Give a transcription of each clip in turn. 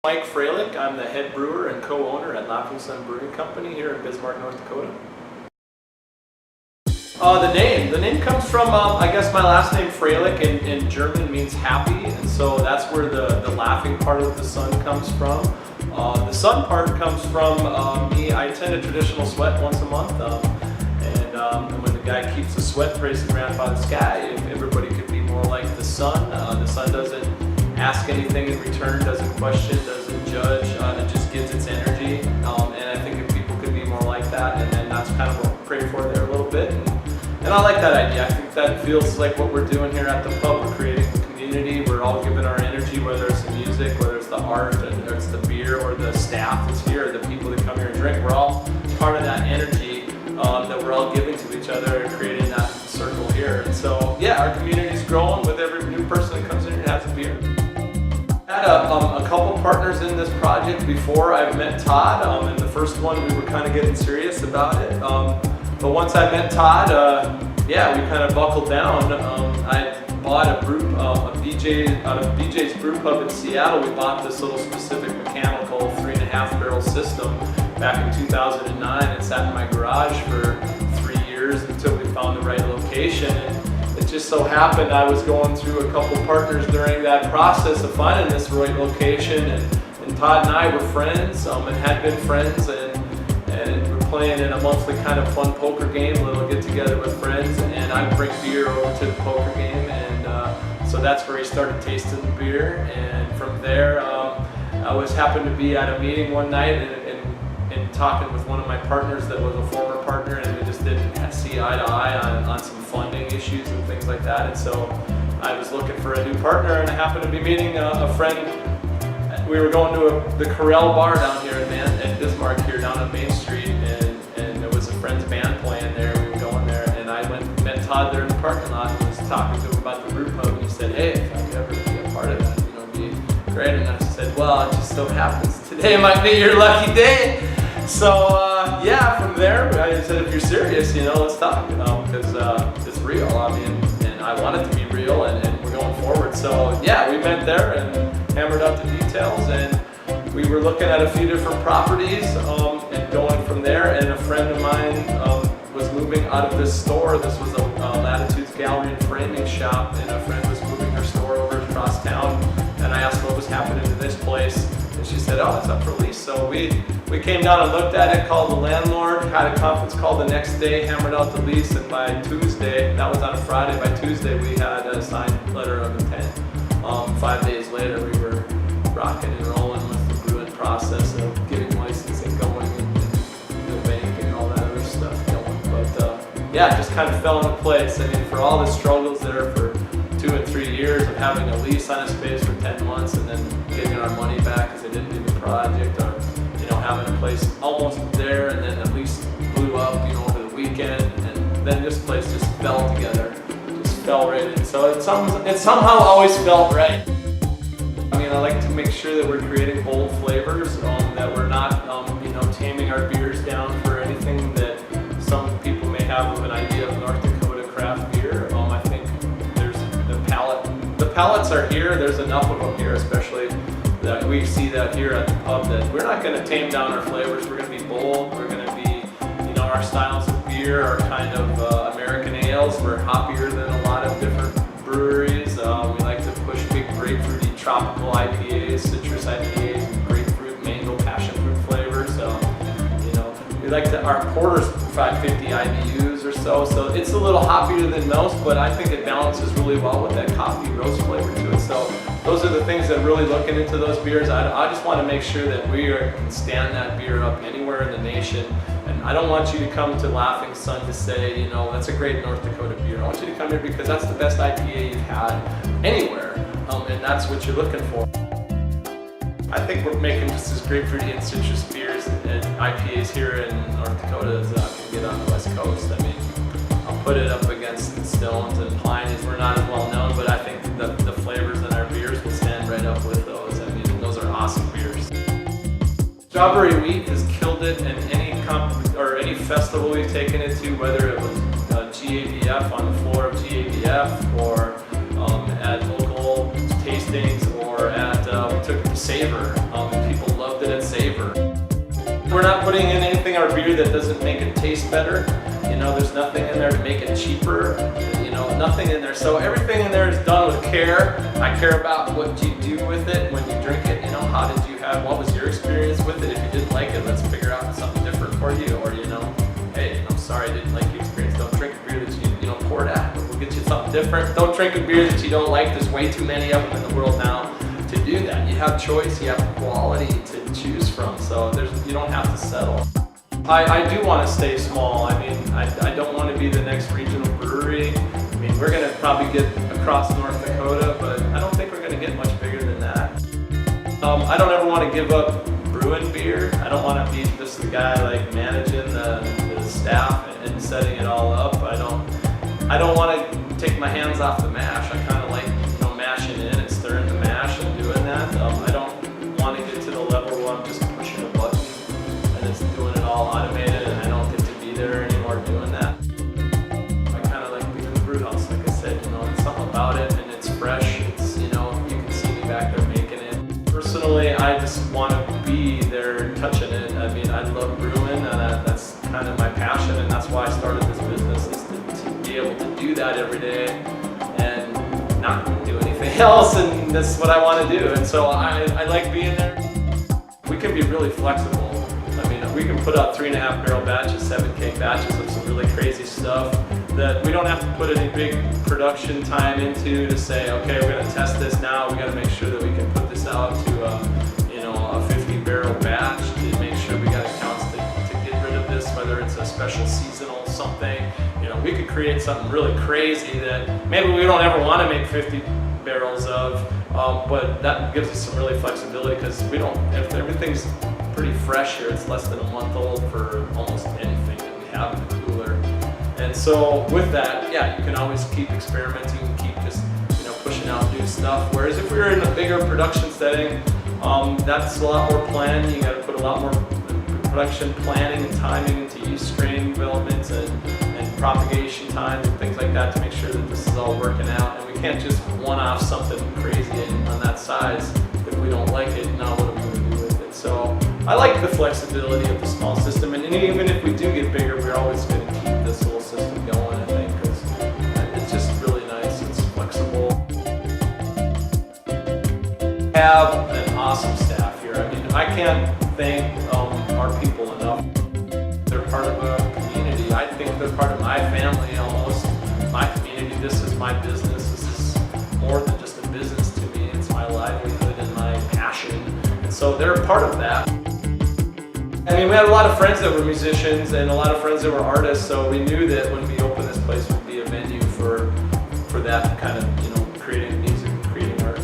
Mike Freilich. I'm the head brewer and co-owner at Sun Brewery Company here in Bismarck, North Dakota. The name comes from, I guess my last name Freilich in German means happy, and so that's where the laughing part of the sun comes from. The sun part comes from me. I attend a traditional sweat once a month, and when the guy keeps the sweat racing around by the sky, if everybody could be more like the sun doesn't ask anything in return, doesn't question, doesn't judge, it just gives its energy, and I think if people could be more like that, and then that's kind of what we pray for there a little bit, and I like that idea. I think that feels like what we're doing here at the pub. We're creating a community, we're all giving our energy, whether it's the music, whether it's the art, or it's the beer, or the staff that's here, the people that come here and drink. We're all part of that energy that we're all giving to each other and creating that circle here. And so, yeah, our community's growing with every new person that comes in here and has a beer. I had a couple partners in this project before I met Todd, and the first one we were kind of getting serious about it. But once I met Todd, yeah, we kind of buckled down. I bought a brew, out of BJ's Brew Pub in Seattle. We bought this little specific mechanical 3.5 barrel system back in 2009. It sat in my garage for 3 years until we found the right location. And it just so happened I was going through a couple partners during that process of finding this right location, and Todd and I were friends, and had been friends, and we're playing in a monthly kind of fun poker game, a little get together with friends, and I bring beer over to the poker game, and so that's where he started tasting the beer. And from there, I happened to be at a meeting one night and talking with one of my partners that was a former partner, and we just didn't see eye to eye on some funding issues and things like that. And so I was looking for a new partner, and I happened to be meeting a friend. We were going to the Corral Bar down here in Bismarck here down on Main Street, and there was a friend's band playing there. We were going there, and I went and met Todd there in the parking lot and was talking to him about the brew pub, and he said, "Hey, if I could ever be a part of that, it'd be great." And I said, "Well, it just so happens today might be your lucky day." So yeah, from there I said, "If you're serious, let's talk, because it's real. I mean, and I want it to be real, and we're going forward." So yeah, we met there and hammered out the details, and we were looking at a few different properties and going from there. And a friend of mine was moving out of this store. This was a Latitudes Gallery and Framing shop, and a friend was moving her store over across town. And I asked what was happening to this place, and she said, "Oh, it's up for lease." So we came down and looked at it, called the landlord, had a conference call the next day, hammered out the lease, and by Tuesday, that was on a Friday, by Tuesday we had a signed letter of intent. 5 days later we were rocking and rolling with the brewing process of getting licensing going and the bank and all that other stuff going. But yeah, it just kind of fell into place. I mean, for all the struggles there for 2 and 3 years of having a lease on a space for 10 months and then getting our money back because they didn't do the project, or having a place almost there and then at least blew up over the weekend, and then this place just fell together, just fell right in. So it somehow always felt right. I mean, I like to make sure that we're creating bold flavors, that we're not taming our beers down for anything that some people may have of an idea of North Dakota craft beer. I think there's the palates are here. There's enough of them here, especially that we see that here at the pub, that we're not going to tame down our flavors. We're going to be bold. We're going to be, our styles of beer are kind of American ales. We're hoppier than a lot of different breweries. We like to push big grapefruity tropical IPAs, citrus IPAs, grapefruit, mango, passion fruit flavors. We like our porters 550 IBUs or so. So it's a little hoppier than most, but I think it balances really well with that coffee roast flavor to it. So those are the things that really looking into those beers. I just want to make sure that we can stand that beer up anywhere in the nation. And I don't want you to come to Laughing Sun to say, that's a great North Dakota beer. I want you to come here because that's the best IPA you've had anywhere, and that's what you're looking for. I think we're making just as grapefruity and citrus beers and IPAs here in North Dakota as I can get on the West Coast. I mean, I'll put it up against Stones and Pliny's. We're not as well known, but I think the flavors in our beers will stand right up with those. I mean, those are awesome beers. Strawberry Wheat has killed it in any festival we've taken it to, whether it was GABF on the floor of GABF or at local tastings, or at we took it to savor, and people loved it at savor. We're not putting in anything in our beer that doesn't make it taste better. You know, there's nothing in there to make it cheaper. You know, nothing in there. So everything in there is done with care. I care about what you do with it when you drink it. You know, how did you have, what was your experience with it? If you didn't like it, let's figure out something different for you. Or, you know, hey, I'm sorry I didn't like your experience. Don't drink a beer that you don't pour it out. We'll get you something different. Don't drink a beer that you don't like. There's way too many of them in the world now to do that. You have choice, you have quality to choose from, so you don't have to settle. I do want to stay small. I mean, I don't want to be the next regional brewery. I mean, we're going to probably get across North Dakota, but I don't think we're going to get much bigger than that. I don't ever want to give up brewing beer. I don't want to be just the guy like managing the staff and setting it all up. I don't want to take my hands off the mash. I kind of like, you know, mashing in and stirring the mash and doing that. I don't want to get to the level where I'm just pushing a button and it's doing it all automated and I don't get to be there anymore doing that. I kind of like being in the brew house, like I said, you know, there's something about it and it's fresh. It's, you know, you can see me back there making it. Personally, I just want to be there touching it. I mean, I love brewing and that's kind of my passion and that's why I started this business, is to be able to do that every day and not do anything else, and that's what I want to do. And so I like being there. We can be really flexible. I mean, we can put out 3.5 barrel batches, 7K batches of some really crazy stuff that we don't have to put any big production time into to say, okay, we're going to test this now. We got to make sure that we can put this out to you know, a 50 barrel batch to make sure we got accounts to get rid of this, whether it's a special seasonal something. You know, we could create something really crazy that maybe we don't ever want to make 50 barrels of, but that gives us some really flexibility because we don't, if everything's pretty fresh here, it's less than a month old for almost anything that we have in the cooler. And so with that, yeah, you can always keep experimenting and keep just, you know, pushing out new stuff. Whereas if we were in a bigger production setting, that's a lot more planning. You got to put a lot more production planning and timing into yeast strain development and propagation times and things like that to make sure that this is all working out. And we can't just one-off something crazy on that size if we don't like it. Now what are we going to do with it? So I like the flexibility of the small system, and even if we do get bigger, we're always going to keep this little system going, I think, because it's just really nice. It's flexible. We have an awesome staff here. I mean, I can't thank our people enough. They're part of a community. I think they're part of my family almost. My community. This is my business. This is more than just a business to me. It's my livelihood and my passion. And so they're part of that. I mean, we had a lot of friends that were musicians and a lot of friends that were artists, so we knew that when we opened this place would be a venue for that kind of, you know, creating music and creating art.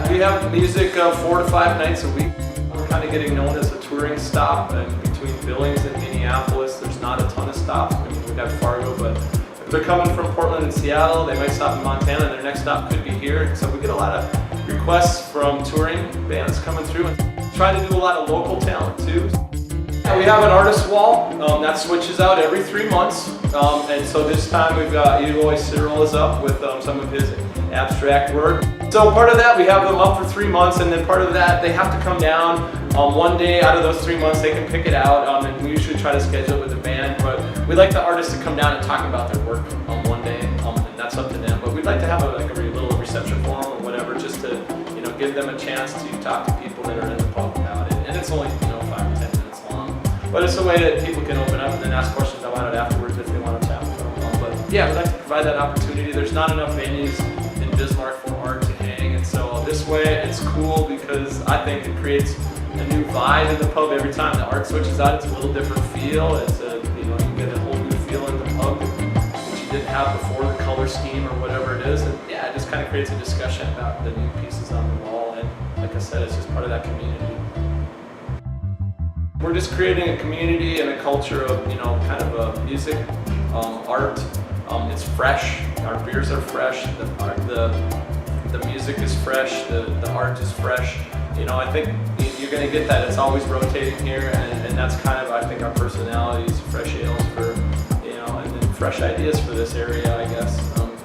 We have music 4 to 5 nights a week. We're kind of getting known as a touring stop, and between Billings and Minneapolis, there's not a ton of stops. I mean, we've got Fargo, but if they're coming from Portland and Seattle, they might stop in Montana, and their next stop could be here. So we get a lot of requests from touring bands coming through, and try to do a lot of local talent too. We have an artist wall that switches out every 3 months, and so this time we've got Eloy Cyril is up with some of his abstract work. So part of that, we have them up for 3 months, and then part of that, they have to come down one day out of those 3 months. They can pick it out, and we usually try to schedule it with the band, but we like the artists to come down and talk about their work one day, and that's up to them. But we'd like to have a little reception for them or whatever, just to, you know, give them a chance to talk to people that are in the pub about it. And it's only, you know, 5 or 10 minutes long, but it's a way that people can open up and then ask questions about it afterwards if they want to chat with them. But yeah, we'd like to provide that opportunity. There's not enough venues in Bismarck for art to hang, and so this way it's cool because I think it creates a new vibe in the pub every time the art switches out. It's a little different feel. It's a, you know, you get a whole new feel in the pub that you didn't have before, the color scheme or whatever it is. And yeah, it just kind of creates a discussion about the new pieces on the wall. And like I said, it's just part of that community. We're just creating a community and a culture of, you know, kind of music, art. It's fresh. Our beers are fresh. The music is fresh. The art is fresh. You know, I think you're going to get that. It's always rotating here, and that's kind of, I think, our personalities, fresh ales for, you know, and then fresh ideas for this area, I guess.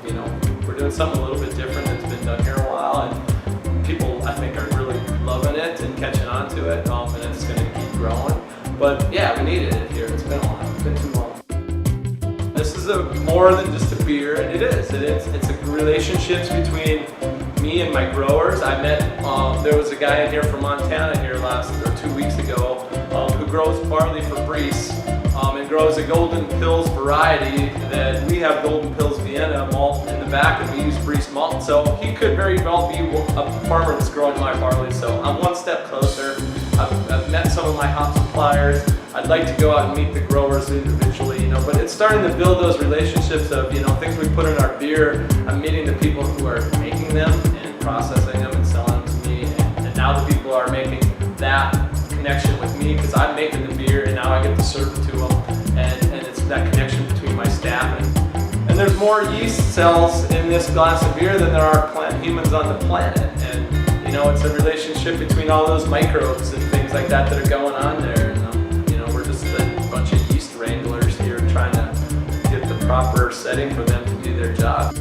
You know, we're doing something a little bit different that's been done here a while, and people, I think, are really loving it and catching on to it, and it's going to keep growing. But yeah, we needed it here. It's been a while. It's been too long. This is more than just a beer, and it's a relationships between me and my growers. I met, there was a guy in here from Montana here 2 weeks ago who grows barley for Brees and grows a Golden Pills variety that we have Golden Pills Vienna malt in the back, and we use Brees malt. So he could very well be a farmer that's growing my barley. So I'm one step closer. I've met some of my hop suppliers. I'd like to go out and meet the growers individually, but it's starting to build those relationships of, things we put in our beer. I'm meeting the people who are making them and processing them and selling them to me, and now the people are making that connection with me because I'm making the beer and now I get to serve it to them, and it's that connection between my staff and there's more yeast cells in this glass of beer than there are humans on the planet, and it's a relationship between all those microbes and things like that are going on there, and we're just a bunch of yeast wranglers here trying to get the proper setting for them to do their job.